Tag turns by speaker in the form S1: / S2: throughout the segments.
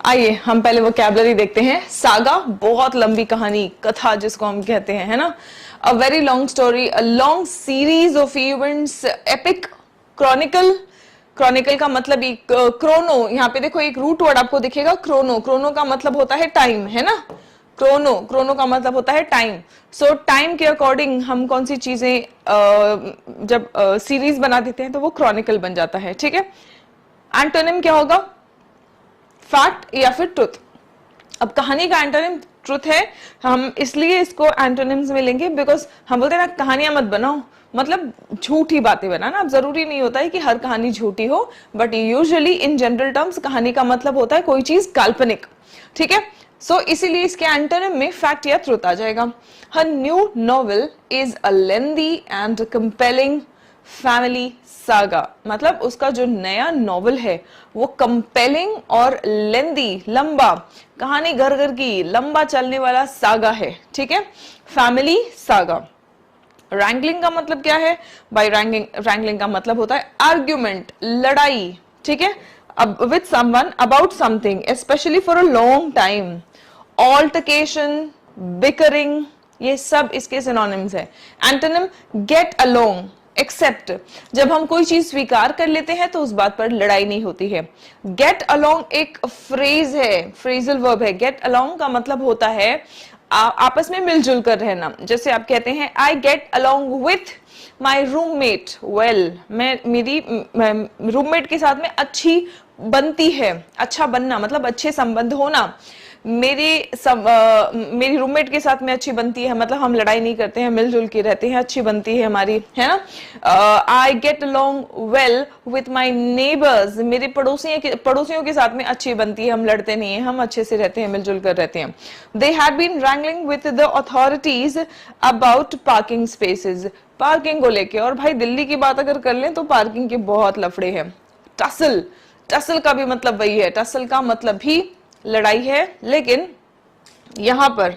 S1: आइए हम पहले वोकैबुलरी देखते हैं। सागा, बहुत लंबी कहानी, कथा जिसको हम कहते हैं, है ना। A very long story, a long series of events, epic, Chronicle. Chronicle का मतलब क्रोनो, यहाँ पे देखो एक रूट वर्ड आपको दिखेगा क्रोनो। क्रोनो का मतलब होता है टाइम, है ना। क्रोनो, क्रोनो का मतलब होता है टाइम। सो टाइम के अकॉर्डिंग हम कौन सी चीजें जब सीरीज बना देते हैं तो वो क्रॉनिकल बन जाता है, ठीक है। एंटोनिम क्या होगा? फैक्ट या फिर ट्रुथ। अब कहानी का एंटोनिम ट्रुथ है, हम इसलिए इसको एंटोनिम्स में लेंगे बिकॉज हम बोलते हैं ना कहानियां मत बनाओ, मतलब झूठी बातें बनाना। अब जरूरी नहीं होता है कि हर कहानी झूठी हो, but usually in general terms कहानी का मतलब होता है कोई चीज काल्पनिक, ठीक है। सो इसीलिए इसके एंटोनिम में फैक्ट या ट्रुथ आ जाएगा। Her new novel is a lengthy and compelling family saga, मतलब उसका जो नया नॉवेल है वो कंपेलिंग और लेंदी, लंबा, कहानी घर घर की, लंबा चलने वाला सागा है, ठीक है। Family saga. रैंगलिंग का मतलब क्या है? बाय रैंगलिंग का मतलब होता है आर्ग्यूमेंट, लड़ाई, ठीक है, with someone about something specially for a long time. Altercation, bickering, ये सब इसके सिनोनिम्स है। एंटोनिम गेट अलोंग, एक्सेप्ट, जब हम कोई चीज स्वीकार कर लेते हैं तो उस बात पर लड़ाई नहीं होती है। गेट अलोंग एक फ्रेज है, फ्रेजल वर्ब है। गेट अलोंग का मतलब होता है आपस में मिलजुल कर रहना। जैसे आप कहते हैं I get along with my roommate well, मैं मेरी रूममेट के साथ में अच्छी बनती है। अच्छा बनना मतलब अच्छे संबंध होना। मेरी रूममेट के साथ में अच्छी बनती है मतलब हम लड़ाई नहीं करते हैं, मिलजुल के रहते हैं, अच्छी बनती है हमारी, है ना। I get along well with my neighbours, मेरे पड़ोसियों के साथ में अच्छी बनती है, हम लड़ते नहीं है, हम अच्छे से रहते हैं, मिलजुल कर रहते हैं। They had been wrangling with the authorities about parking spaces, parking को लेके। और भाई दिल्ली की बात अगर कर लें तो पार्किंग के बहुत लफड़े हैं। टसल, टसल का भी मतलब वही है, टसल का मतलब भी लड़ाई है, लेकिन यहां पर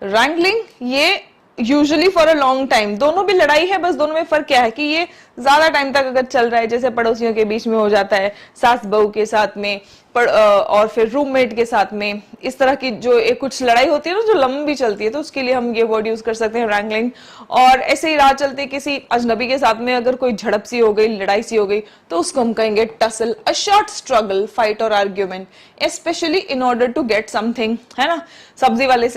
S1: रैंगलिंग ये usually for a long time, दोनों भी लड़ाई है, बस दोनों में फर्क क्या है कि ये ज्यादा टाइम तक अगर चल रहा है, जैसे पड़ोसियों के बीच में हो जाता है, सास बहू के साथ में, और फिर रूममेट के साथ में, इस तरह की जो एक कुछ लड़ाई होती है ना जो लंबी चलती है, तो उसके लिए हम ये वर्ड यूज कर सकते हैं रैंगलिंग। और ऐसे ही राह चलते किसी अजनबी के साथ में अगर कोई झड़प सी हो गई, लड़ाई सी हो गई, तो उसको हम कहेंगे tussle, a short struggle, fight और argument, especially in order to get something, है ना। सब्जी वाले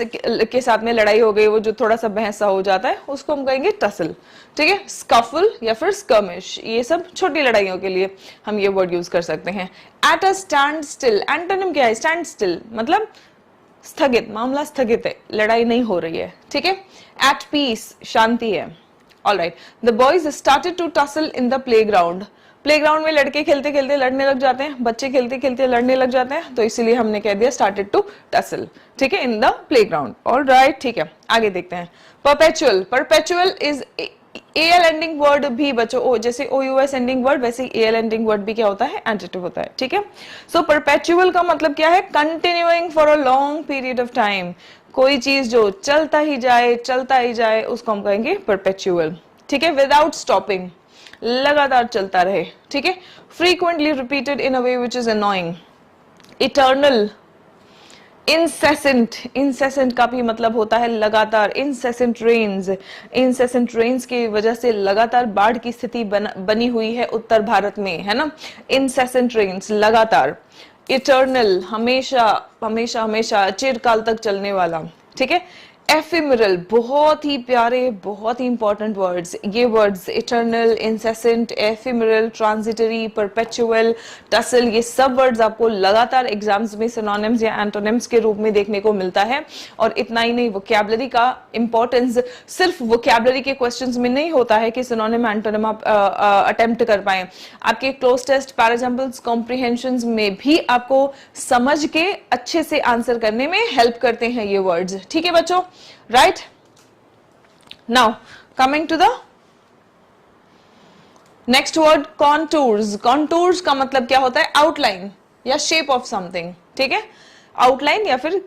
S1: के साथ में लड़ाई हो गई, वो जो थोड़ा सा बहस हो जाता है, उसको हम कहेंगे टसल, ठीक है। स्कफल या फिर स्कर्मिश, ये सब छोटी लड़ाइयों के लिए हम ये वर्ड यूज कर सकते हैं। At a stand still, antonym क्या है? स्टैंड स्टिल मतलब स्थगित, मामला स्थगित है, लड़ाई नहीं हो रही है, ठीक है। एट पीस, शांति है। Alright, the boys started to tussle in the playground, playground में लड़के खेलते खेलते लड़ने लग जाते हैं, बच्चे खेलते खेलते लड़ने लग जाते हैं, तो इसीलिए हमने कह दिया स्टार्टेड टू टसल, ठीक है, इन द प्लेग्राउंड। ऑलराइट, ठीक है, आगे देखते हैं। Perpetual, perpetual is L ending word भी बच्चों, जैसे ओ यूएस एंडिंग वर्ड वैसे एल एंडिंग वर्ड भी क्या होता है? एडजेक्टिव होता है, ठीक है। सो परपेचुअल का मतलब क्या है? Continuing for a long period of time, कोई चीज जो चलता ही जाए उसको हम कहेंगे परपेचुअल, ठीक है। विदाउट स्टॉपिंग, लगातार चलता रहे, ठीक है। Frequently repeated in a way which is annoying. Eternal, incessant, incessant का भी मतलब होता है लगातार। इंसेसेंट रेन्स, इंसेसेंट रेन्स की वजह से लगातार बाढ़ की स्थिति बनी हुई है उत्तर भारत में, है ना। इंसेसेंट रेन्स, लगातार। इटर्नल, हमेशा हमेशा हमेशा, चिरकाल तक चलने वाला, ठीक है। एफिमरल, बहुत ही प्यारे, बहुत ही इंपॉर्टेंट वर्ड्स, ये words eternal, incessant, ephemeral, transitory, perpetual, tussle, ये सब वर्ड्स आपको लगातार एग्जाम्स में सिनोनिम्स या एंटोनिम्स के रूप में देखने को मिलता है। और इतना ही नहीं, वोकैबुलरी का इंपॉर्टेंस सिर्फ वोकैबुलरी के क्वेश्चंस में नहीं होता है कि सिनोनिम एंटोनिम आप अटेम्प्ट कर पाए, आपके क्लोज टेस्ट, पैराजम्बल्स, कॉम्प्रिहेंशंस में भी आपको समझ के अच्छे से आंसर करने में हेल्प करते हैं ये वर्ड्स, ठीक है बच्चों। Right? Now, coming to the next word, contours. Contours का मतलब क्या होता है? Outline या shape of something, ठीक है। Outline या फिर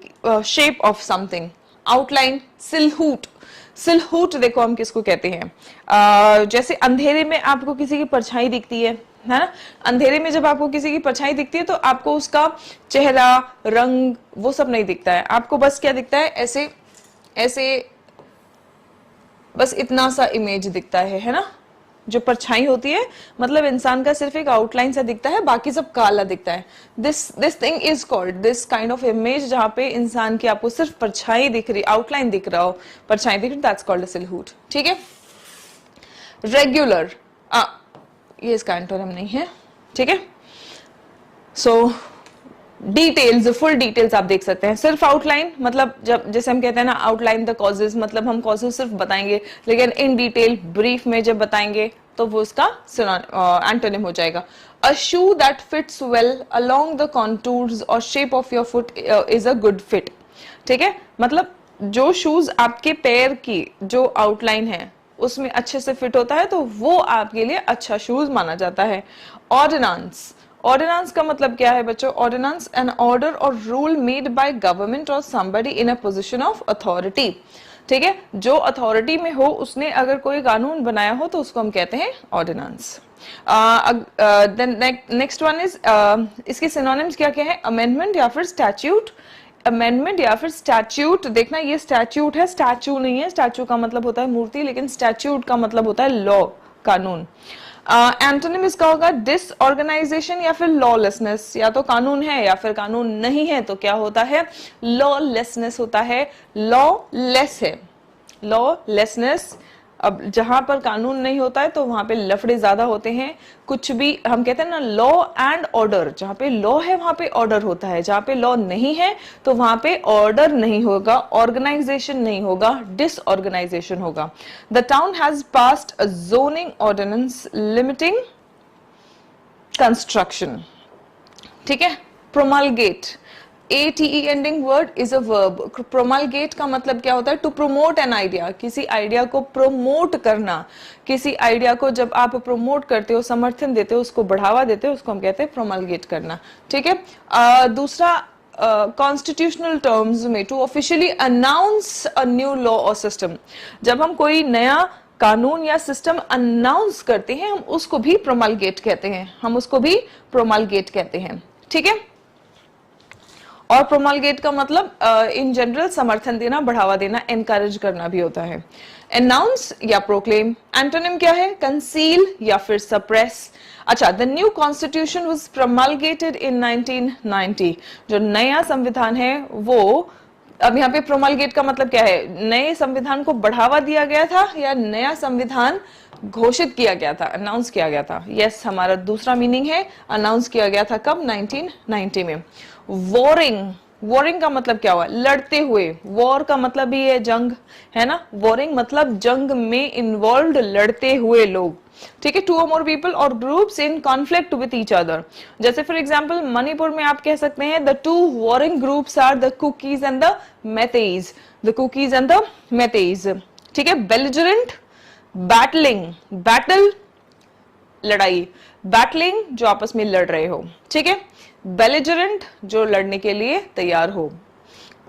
S1: shape of something. Outline, silhouette. Silhouette देखो हम किसको कहते हैं? जैसे अंधेरे में आपको किसी की परछाई दिखती है, है ना। अंधेरे में जब आपको किसी की परछाई दिखती है तो आपको उसका चेहरा, रंग, वो सब नहीं दिखता है, आपको बस क्या दिखता है, ऐसे ऐसे बस इतना सा इमेज दिखता है ना। जो परछाई होती है मतलब इंसान का सिर्फ एक आउटलाइन सा दिखता है, बाकी सब काला दिखता है। This thing is called, this kind of image जहां पे इंसान की आपको सिर्फ परछाई दिख रही, आउटलाइन दिख रहा हो, परछाई दिख रही, दैट्स कॉल्ड अ सिलहूट। ठीक है। रेगुलर, ये इसका एंटोनिम नहीं है। ठीक है। सो डिटेल्स, फुल डिटेल्स आप देख सकते हैं। सिर्फ आउटलाइन मतलब जब जैसे हम कहते हैं ना आउटलाइन द कॉजेज, मतलब हम कॉजेज सिर्फ बताएंगे, लेकिन इन डिटेल ब्रीफ में जब बताएंगे तो वो उसका एंटोनिम हो जाएगा। A shoe that fits well along the contours और shape of your foot is a good fit. ठीक है। मतलब जो शूज आपके पैर की जो आउटलाइन है उसमें अच्छे से फिट होता है तो वो आपके लिए अच्छा शूज माना जाता है। ऑर्डिनेंस, ऑर्डिनेंस का मतलब क्या है बच्चों? ऑर्डिनेंस एन ऑर्डर और रूल मेड बाय गवर्नमेंट और somebody in a position of authority. ठीक है। जो अथॉरिटी में हो उसने अगर कोई कानून बनाया हो तो उसको हम कहते हैं ऑर्डिनेंस। नेक्स्ट वन इज, इसके सिनोनिम्स क्या क्या है? अमेंडमेंट या फिर स्टैट्यूट। अमेंडमेंट या फिर स्टैट्यूट, देखना ये स्टैट्यूट है, स्टैच्यू नहीं है। स्टैच्यू का मतलब होता है मूर्ति, लेकिन स्टैट्यूट का मतलब होता है लॉ, कानून। एंटोनिम इसका होगा डिसऑर्गेनाइजेशन या फिर लॉलेसनेस। या तो कानून है या फिर कानून नहीं है तो क्या होता है? लॉलेसनेस होता है, लॉलेस है, लॉलेसनेस। अब जहां पर कानून नहीं होता है तो वहां पे लफड़े ज्यादा होते हैं। कुछ भी हम कहते हैं ना लॉ एंड ऑर्डर, जहां पे लॉ है वहां पे ऑर्डर होता है, जहां पे लॉ नहीं है तो वहां पे ऑर्डर नहीं होगा, ऑर्गेनाइजेशन नहीं होगा, डिसऑर्गेनाइजेशन होगा। The town has passed a zoning ordinance limiting construction. ठीक है। Promulgate, ATE ending word is a verb. Promulgate का मतलब क्या होता है? टू प्रोमोट एन आइडिया, किसी आइडिया को प्रोमोट करना। किसी आइडिया को जब आप प्रोमोट करते हो, समर्थन देते हो, उसको बढ़ावा देते हो, उसको हम कहते हैं प्रोमलगेट करना। ठीक है। दूसरा कॉन्स्टिट्यूशनल टर्म्स में to officially announce a new law और सिस्टम। जब हम कोई नया कानून या सिस्टम अनाउंस करते हैं हम उसको भी प्रोमलगेट कहते हैं, हम उसको भी प्रोमलगेट कहते हैं। ठीक है। और प्रोमलगेट का मतलब इन जनरल समर्थन देना, बढ़ावा देना, एनकरेज करना भी होता है। अनाउंस या प्रोक्लेम। एंटोनिम क्या है? कंसील या फिर सप्रेस। अच्छा, the new constitution was promulgated इन 1990। जो नया संविधान है वो, अब यहाँ पे प्रोमलगेट का मतलब क्या है? नए संविधान को बढ़ावा दिया गया था या नया संविधान घोषित किया गया था, अनाउंस किया गया था। यस, हमारा दूसरा मीनिंग है, अनाउंस किया गया था कब? 1990 में। वॉरिंग, वॉरिंग का मतलब क्या हुआ? लड़ते हुए। वॉर का मतलब ही है जंग, है ना। वॉरिंग मतलब जंग में इन्वॉल्व, लड़ते हुए लोग। ठीक है। टू और मोर पीपल और groups in conflict with each other. जैसे फॉर एग्जांपल मणिपुर में आप कह सकते हैं the two warring groups are the Kukis and the Meiteis, the Kukis and the Meiteis. ठीक है। बेलिजरेंट, बैटलिंग, बैटल लड़ाई, बैटलिंग जो आपस में लड़ रहे हो। ठीक है। बेलिजरेंट जो लड़ने के लिए तैयार हो।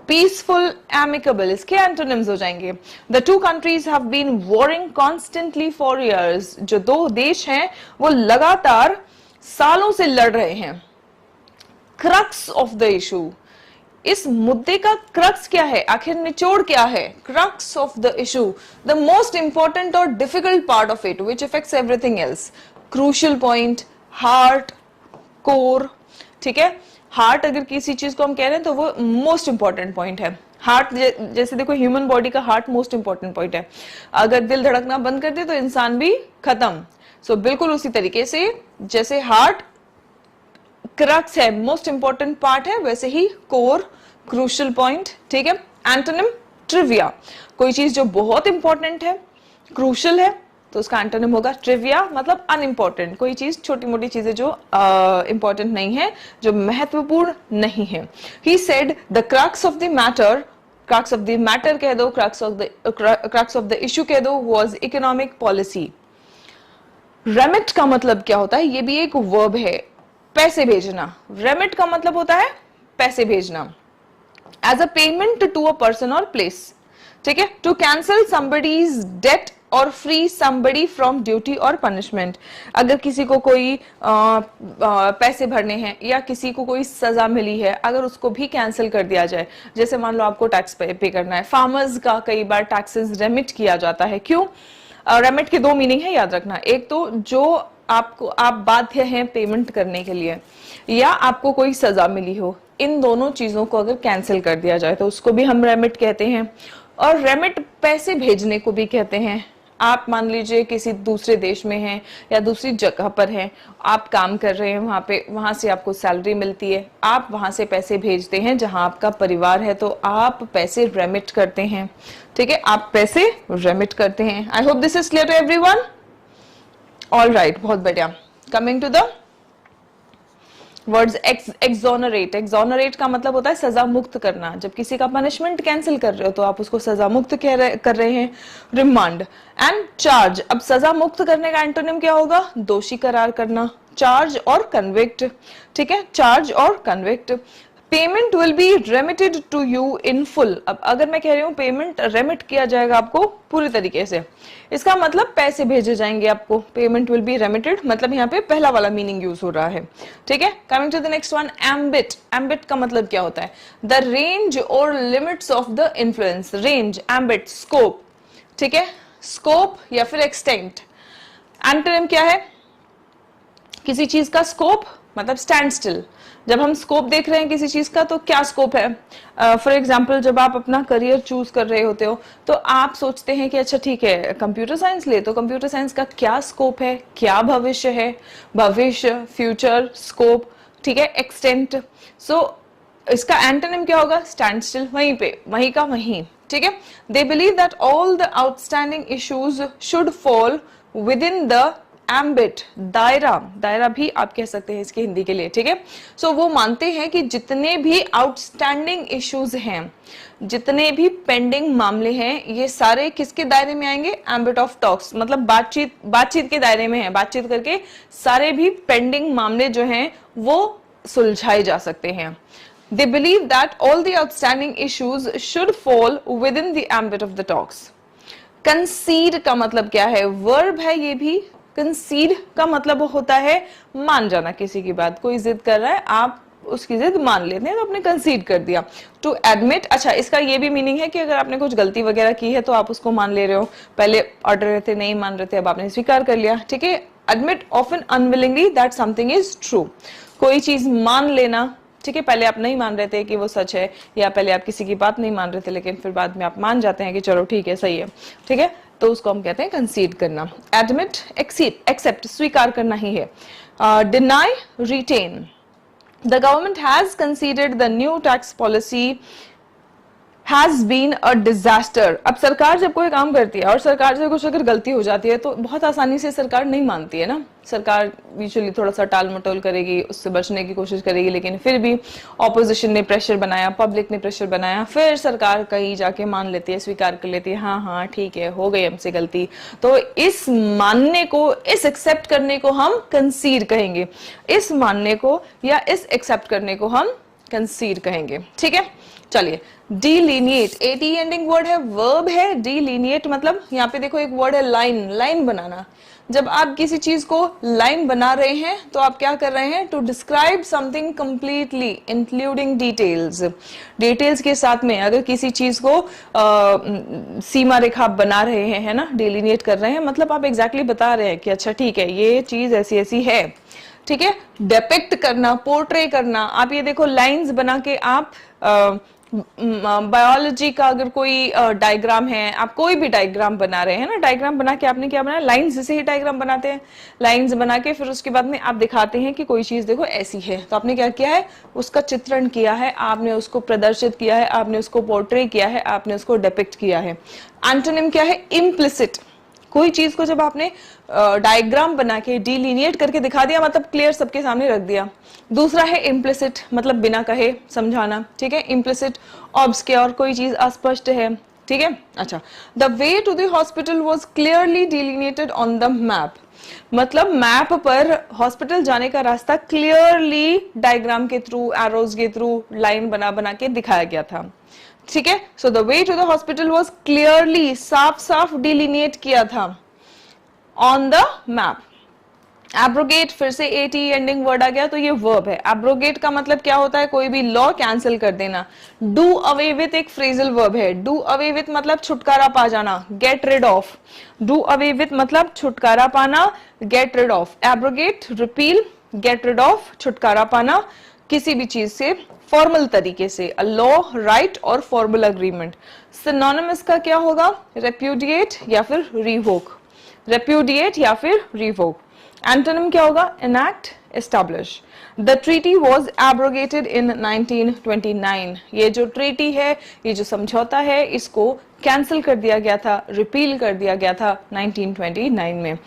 S1: पीसफुल, एमिकेबल, इसके एंटोनिम्स हो जाएंगे। The two countries have been warring constantly for years. जो दो देश हैं वो लगातार सालों से लड़ रहे हैं। क्रक्स ऑफ द इशू, इस मुद्दे का क्रक्स क्या है, आखिर निचोड़ क्या है? Crux of the issue, the most important और difficult part of it which affects everything else. Crucial point, heart, core. ठीक है। हार्ट अगर किसी चीज को हम कह रहे हैं तो वो मोस्ट इंपॉर्टेंट पॉइंट है। हार्ट जैसे देखो ह्यूमन बॉडी का हार्ट मोस्ट इंपॉर्टेंट पॉइंट है, अगर दिल धड़कना बंद कर दे तो इंसान भी खत्म। सो बिल्कुल उसी तरीके से जैसे हार्ट क्रक्स है, मोस्ट इंपॉर्टेंट पार्ट है, वैसे ही कोर, क्रूशियल पॉइंट। ठीक है। एंटोनिम ट्रिविया, कोई चीज जो बहुत इंपॉर्टेंट है, क्रूशियल है, तो उसका एंटोनिम होगा ट्रिविया, मतलब अनइम्पॉर्टेंट, कोई चीज, छोटी मोटी चीजें जो इंपॉर्टेंट नहीं है, जो महत्वपूर्ण नहीं है। He said the crux of the matter, crux of the matter कह दो, क्रक्स ऑफ द इशू कह दो, वाज इकोनॉमिक पॉलिसी। रेमिट का मतलब क्या होता है? ये भी एक वर्ब है, पैसे भेजना। रेमिट का मतलब होता है पैसे भेजना, as a payment to a person और प्लेस। ठीक है। टू कैंसिल समबडीज डेट और फ्री somebody फ्रॉम ड्यूटी और पनिशमेंट। अगर किसी को कोई पैसे भरने हैं या किसी को कोई सजा मिली है, अगर उसको भी कैंसिल कर दिया जाए, जैसे मान लो आपको टैक्स पे करना है, फार्मर्स का कई बार टैक्सेस रेमिट किया जाता है। क्यों? रेमिट के दो मीनिंग है, याद रखना। एक तो जो आप बाध्य हैं पेमेंट करने के लिए, या आपको कोई सजा मिली हो, इन दोनों चीजों को अगर कैंसिल कर दिया जाए तो उसको भी हम रेमिट कहते हैं। और रेमिट पैसे भेजने को भी कहते हैं। आप मान लीजिए किसी दूसरे देश में हैं या दूसरी जगह पर हैं, आप काम कर रहे हैं वहां पे, वहां से आपको सैलरी मिलती है, आप वहां से पैसे भेजते हैं जहां आपका परिवार है, तो आप पैसे रेमिट करते हैं। ठीक है, आप पैसे रेमिट करते हैं। I hope this is clear to everyone. All right, बहुत बढ़िया। Coming to the words exonerate. Exonerate का मतलब होता है सजा मुक्त करना। जब किसी का पनिशमेंट कैंसिल कर रहे हो तो आप उसको सजा मुक्त कर रहे हैं। Remand and charge. अब सजा मुक्त करने का एंटोनिम क्या होगा? दोषी करार करना। चार्ज और कन्विक्ट। ठीक है, चार्ज और convict. Payment will be remitted to you in full. अब अगर मैं कह रही हूं पेमेंट रेमिट किया जाएगा आपको पूरी तरीके से, इसका मतलब पैसे भेजे जाएंगे आपको। पेमेंट विल बी रेमिटेड मतलब यहाँ पे पहला वाला मीनिंग यूज हो रहा है। ठीक है, coming to the next one, ambit. Ambit का मतलब क्या होता है? द रेंज और limits of the influence. Range, ambit, scope. ठीक है, स्कोप या फिर एक्सटेंट। एंटोनिम क्या है? किसी चीज का स्कोप मतलब स्टैंड स्टिल। जब हम स्कोप देख रहे हैं किसी चीज का तो क्या स्कोप है? फॉर एग्जाम्पल जब आप अपना करियर चूज कर रहे होते हो तो आप सोचते हैं कि अच्छा ठीक है कंप्यूटर साइंस ले, तो कंप्यूटर साइंस का क्या स्कोप है, क्या भविष्य है? भविष्य, फ्यूचर, स्कोप। ठीक है, एक्सटेंट। सो इसका एंटोनिम क्या होगा? स्टैंड स्टिल, वहीं पे, वहीं का वहीं। ठीक है, they believe that all the outstanding issues should fall with in the ambit, दायरा। दायरा भी आप कह सकते हैं इसके हिंदी के लिए। ठीक है, सो वो मानते हैं कि जितने भी आउटस्टैंडिंग इश्यूज हैं, जितने भी पेंडिंग मामले हैं, ये सारे किसके दायरे में आएंगे? एम्बिट ऑफ टॉक्स, मतलब बातचीत के दायरे में है। बातचीत करके सारे भी पेंडिंग मामले जो हैं वो सुलझाए जा सकते हैं। They believe that all the outstanding issues should fall within the ambit of the talks. Concede का मतलब क्या है? वर्ब है ये भी। कंसीड का मतलब होता है मान जाना किसी की बात। कोई जिद कर रहा है, आप उसकी जिद मान लेते हैं तो आपने कंसीड कर दिया। टू एडमिट, अच्छा इसका ये भी मीनिंग है कि अगर आपने कुछ गलती वगैरह की है तो आप उसको मान ले रहे हो। पहले अड़ रहे थे, नहीं मान रहे थे, अब आपने स्वीकार कर लिया। ठीक है, admit often unwillingly that something is true. कोई चीज मान लेना। ठीक है, पहले आप नहीं मान रहे थे कि वो सच है, या पहले आप किसी की बात नहीं मान रहे थे लेकिन फिर बाद में आप मान जाते हैं कि चलो ठीक है, सही है। ठीक है, तो उसको हम कहते हैं कंसीड करना। एडमिट, एक्सेप्ट, स्वीकार करना ही है। Deny, retain. The government has considered the new tax policy has been a disaster. अब सरकार जब कोई काम करती है और सरकार से कुछ अगर गलती हो जाती है तो बहुत आसानी से सरकार नहीं मानती है ना। सरकार यूजुअली थोड़ा सा टाल मटोल करेगी, उससे बचने की कोशिश करेगी, लेकिन फिर भी ऑपोजिशन ने प्रेशर बनाया, पब्लिक ने प्रेशर बनाया, फिर सरकार कहीं जाके मान लेती है, स्वीकार कर लेती है, हाँ हाँ ठीक है, हो गई हमसे गलती। तो इस मानने को, इस एक्सेप्ट करने को हम कंसीड कहेंगे। इस मानने को या इस एक्सेप्ट करने को हम कंसीड कहेंगे। ठीक है, चलिए डिलीनिएट, एटी एंडिंग वर्ड है, वर्ब है। डिलीनिएट मतलब यहाँ पे देखो एक वर्ड है लाइन, लाइन बनाना। जब आप किसी चीज को लाइन बना रहे हैं तो आप क्या कर रहे हैं? To describe something completely including details. Details के साथ में अगर किसी चीज को सीमा रेखा बना रहे हैं, है ना, डिलीनिएट कर रहे हैं, मतलब आप एग्जैक्टली बता रहे हैं कि अच्छा ठीक है ये चीज ऐसी ऐसी है। ठीक है, डेपिक्ट करना, पोर्ट्रे करना। आप ये देखो लाइंस बना के आप बायोलॉजी का अगर कोई डायग्राम है, आप कोई भी डायग्राम बना रहे हैं ना, डायग्राम बना के आपने क्या बनाया? लाइंस से ही डायग्राम बनाते हैं। लाइंस बना के फिर उसके बाद में आप दिखाते हैं कि कोई चीज देखो ऐसी है, तो आपने क्या किया है? उसका चित्रण किया है, आपने उसको प्रदर्शित किया है, आपने उसको पोर्ट्रे किया है, आपने उसको डिपिक्ट किया है। एंटोनिम क्या है? इम्प्लिसिट। कोई चीज को जब आपने डायग्राम बना के डिलीनिएट करके दिखा दिया, मतलब क्लियर सबके सामने रख दिया। दूसरा है इम्प्लिसिट, मतलब बिना कहे समझाना। ठीक है, इम्प्लिसिट ऑब्सक्योर, कोई चीज अस्पष्ट है। ठीक है, अच्छा the way to the hospital was clearly delineated on the map. मतलब मैप पर हॉस्पिटल जाने का रास्ता क्लियरली डायग्राम के थ्रू, एरोज के थ्रू, लाइन बना बना के दिखाया गया था। ठीक है, so the way to the hospital was clearly, साफ साफ डिलिनिएट किया था ऑन द मैप। एब्रोगेट, फिर से एटी एंडिंग वर्ड आ गया तो ये वर्ब है। एब्रोगेट का मतलब क्या होता है? कोई भी लॉ कैंसिल कर देना। डू अवे विथ एक फ्रेजल वर्ब है। डू अवे विथ मतलब छुटकारा पा जाना, get rid of. Do away with मतलब छुटकारा पाना, get rid of. Abrogate, repeal, get rid of, छुटकारा पाना किसी भी चीज से फॉर्मल तरीके से, अ लॉ, राइट और फॉर्मल अग्रीमेंट। सिनोनिमस का क्या होगा? रेप्यूडिएट या फिर रिवोक। रेप्यूडिएट या फिर रिवोक। एंटोनिम क्या होगा? enact, establish. The treaty was abrogated in 1929. ये जो ट्रीटी है, ये जो समझौता है, इसको कैंसिल कर दिया गया था, रिपील कर दिया गया था 1929 में।